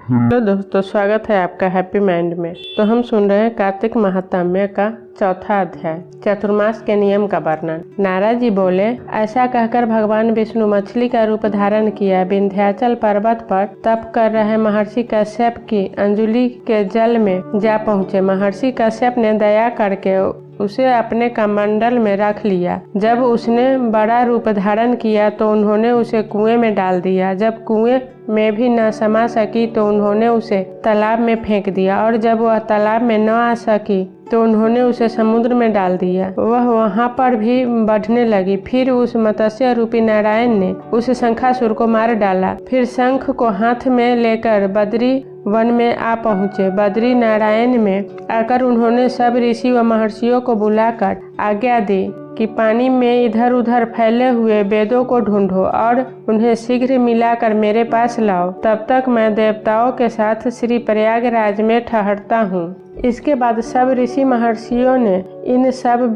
Hello दोस्तों, स्वागत है आपका हैप्पी माइंड में। तो हम सुन रहे हैं कार्तिक महात्म्य का चौथा अध्याय, चतुर्मास के नियम का वर्णन। नारद जी बोले, ऐसा कहकर भगवान विष्णु मछली का रूप धारण किया विंध्याचल पर्वत पर तप कर रहे महर्षि कश्यप की अंजलि के जल में जा पहुँचे। महर्षि कश्यप ने दया करके उसे अपने कमंडल में रख लिया। जब उसने बड़ा रूप धारण किया तो उन्होंने उसे कुएं में डाल दिया। जब कुएं में भी न समा सकी तो उन्होंने उसे तालाब में फेंक दिया, और जब वह तालाब में न आ सकी तो उन्होंने उसे समुद्र में डाल दिया। वह वहां पर भी बढ़ने लगी। फिर उस मत्स्य रूपी नारायण ने उस शंखासुर को मार डाला। फिर शंख को हाथ में लेकर बद्री वन में आ पहुँचे। बद्री नारायण में आकर उन्होंने सब ऋषि व महर्षियों को बुलाकर आज्ञा दी कि पानी में इधर उधर फैले हुए वेदों को ढूंढो और उन्हें शीघ्र मिलाकर मेरे पास लाओ। तब तक मैं देवताओं के साथ श्री प्रयागराज में ठहरता हूँ। इसके बाद सब ऋषि महर्षियों ने इन सब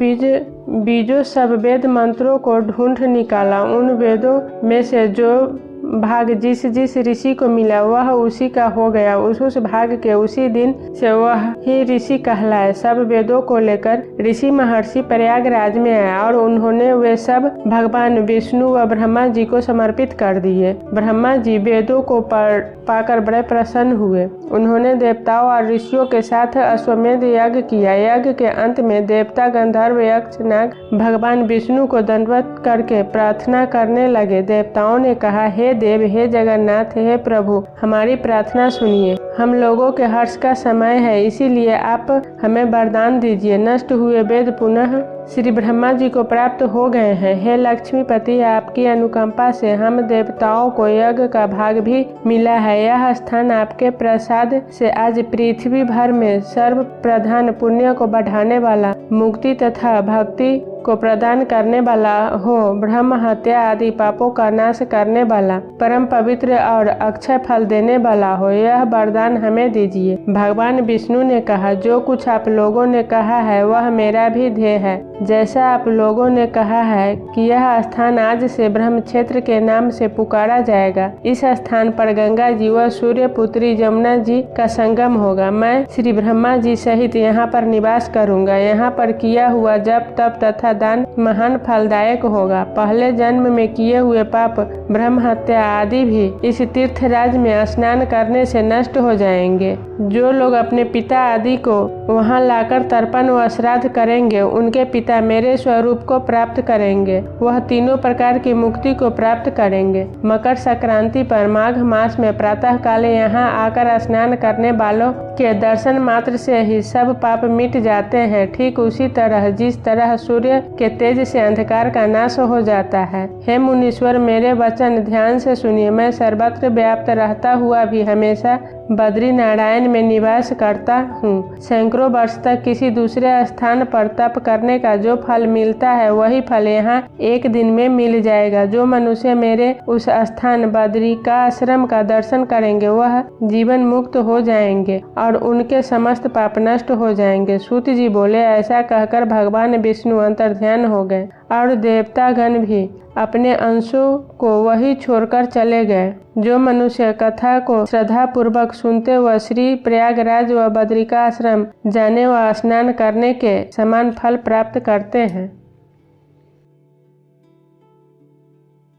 बीजों सब वेद मंत्रों को ढूंढ निकाला। उन वेदों में से जो भाग जिस जिस ऋषि को मिला वह उसी का हो गया। उस भाग के उसी दिन से वह ही ऋषि कहलाए। सब वेदों को लेकर ऋषि महर्षि प्रयागराज में आए और उन्होंने वे सब भगवान विष्णु व ब्रह्मा जी को समर्पित कर दिए। ब्रह्मा जी वेदों को पाकर बड़े प्रसन्न हुए। उन्होंने देवताओं और ऋषियों के साथ अश्वमेध यज्ञ किया। यज्ञ के अंत में देवता गंधर्व यक्ष नाग भगवान विष्णु को दंडवत करके प्रार्थना करने लगे। देवताओं ने कहा, हे देव, हे जगन्नाथ, हे प्रभु, हमारी प्रार्थना सुनिए। हम लोगों के हर्ष का समय है, इसीलिए आप हमें वरदान दीजिए। नष्ट हुए वेद पुनः श्री ब्रह्मा जी को प्राप्त हो गए हैं। हे लक्ष्मीपति, आपकी अनुकंपा से हम देवताओं को यज्ञ का भाग भी मिला है। यह स्थान आपके प्रसाद से आज पृथ्वी भर में सर्व प्रधान, पुण्य को बढ़ाने वाला, मुक्ति तथा भक्ति को प्रदान करने वाला हो, ब्रह्म हत्या आदि पापों का नाश करने वाला, परम पवित्र और अक्षय फल देने वाला हो। यह वरदान हमें दीजिए। भगवान विष्णु ने कहा, जो कुछ आप लोगों ने कहा है वह मेरा भी ध्येय है। जैसा आप लोगों ने कहा है कि यह स्थान आज से ब्रह्म क्षेत्र के नाम से पुकारा जाएगा। इस स्थान पर गंगा जी व सूर्य पुत्री जमुना जी का संगम होगा। मैं श्री ब्रह्मा जी सहित यहाँ पर निवास करूँगा। यहाँ पर किया हुआ जप तप तथा दान महान फलदायक होगा। पहले जन्म में किए हुए पाप, ब्रह्म हत्या आदि भी इस तीर्थराज में स्नान करने से नष्ट हो जाएंगे। जो लोग अपने पिता आदि को वहाँ लाकर तर्पण व श्राद्ध करेंगे, उनके पिता मेरे स्वरूप को प्राप्त करेंगे। वह तीनों प्रकार की मुक्ति को प्राप्त करेंगे। मकर संक्रांति पर माघ मास में प्रातः काल यहाँ आकर स्नान करने वालों के दर्शन मात्र से ही सब पाप मिट जाते हैं। ठीक उसी तरह जिस तरह सूर्य के तेज से अंधकार का नाश हो जाता है। हे मुनीश्वर, मेरे वचन ध्यान से सुनिए। मैं सर्वत्र व्याप्त रहता हुआ भी हमेशा बद्री नारायण में निवास करता हूँ। सैकड़ों वर्ष तक किसी दूसरे स्थान पर तप करने का जो फल मिलता है वही फल यहाँ एक दिन में मिल जाएगा। जो मनुष्य मेरे उस स्थान बद्री का आश्रम का दर्शन करेंगे वह जीवन मुक्त हो जाएंगे और उनके समस्त पाप नष्ट हो जाएंगे। सूत जी बोले, ऐसा कहकर भगवान विष्णु अंतर्ध्यान हो गए और देवतागण भी अपने अंशों को वही छोड़कर चले गए। जो मनुष्य कथा को श्रद्धा पूर्वक सुनते व श्री प्रयागराज व बद्रिका आश्रम जाने व स्नान करने के समान फल प्राप्त करते हैं।